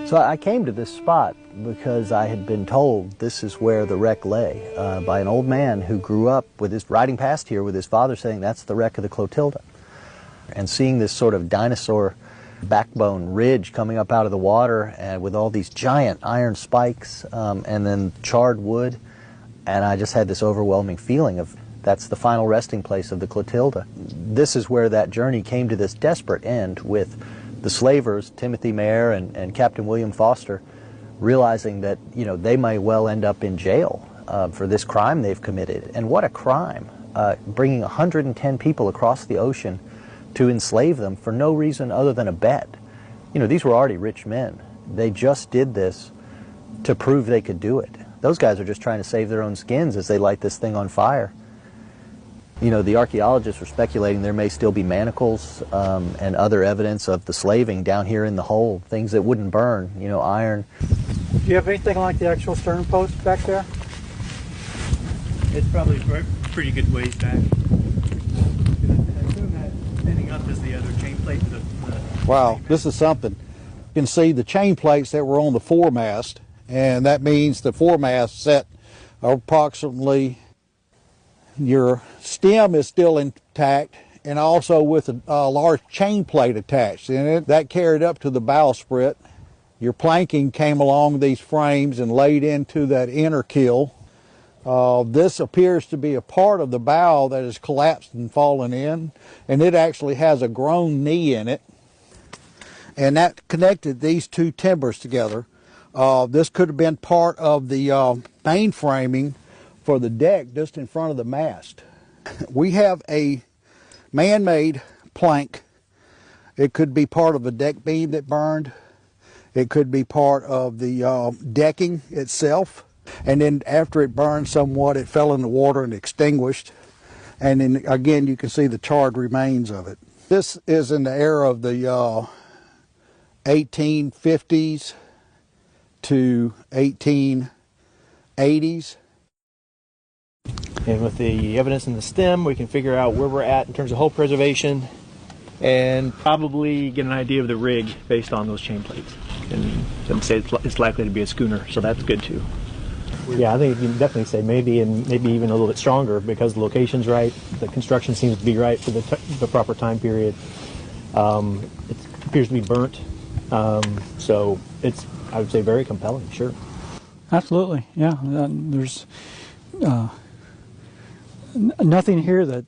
So I came to this spot because I had been told this is where the wreck lay by an old man who grew up with his riding past here with his father saying that's the wreck of the Clotilda. And seeing this sort of dinosaur backbone ridge coming up out of the water and with all these giant iron spikes and then charred wood, and I just had this overwhelming feeling of that's the final resting place of the Clotilda. This is where that journey came to this desperate end with the slavers, Timothy Mayer and Captain William Foster, realizing that, you know, they may well end up in jail for this crime they've committed. And what a crime, bringing 110 people across the ocean to enslave them for no reason other than a bet. You know, these were already rich men. They just did this to prove they could do it. Those guys are just trying to save their own skins as they light this thing on fire. You know, the archaeologists were speculating there may still be manacles and other evidence of the slaving down here in the hole, things that wouldn't burn, you know, iron. Do you have anything like the actual stern post back there? It's probably a pretty good ways back. I assume that standing up is the other chain plate. Wow, this is something. You can see the chain plates that were on the foremast, and that means the foremast set approximately. Your stem is still intact and also with a large chain plate attached in it. That carried up to the bowsprit. Your planking came along these frames and laid into that inner keel. This appears to be a part of the bow that has collapsed and fallen in, and it actually has a grown knee in it. And that connected these two timbers together. This could have been part of the main framing for the deck just in front of the mast. We have a man-made plank. It could be part of a deck beam that burned. It could be part of the decking itself. And then after it burned somewhat, it fell in the water and extinguished. And then again, you can see the charred remains of it. This is in the era of the 1850s to 1880s. And with the evidence in the stem, we can figure out where we're at in terms of hull preservation and probably get an idea of the rig based on those chain plates. And some say it's likely to be a schooner, so that's good too. Yeah, I think you can definitely say maybe, and maybe even a little bit stronger because the location's right, the construction seems to be right for the proper time period. It appears to be burnt, so it's, I would say, very compelling, sure. Absolutely, yeah. There's nothing here that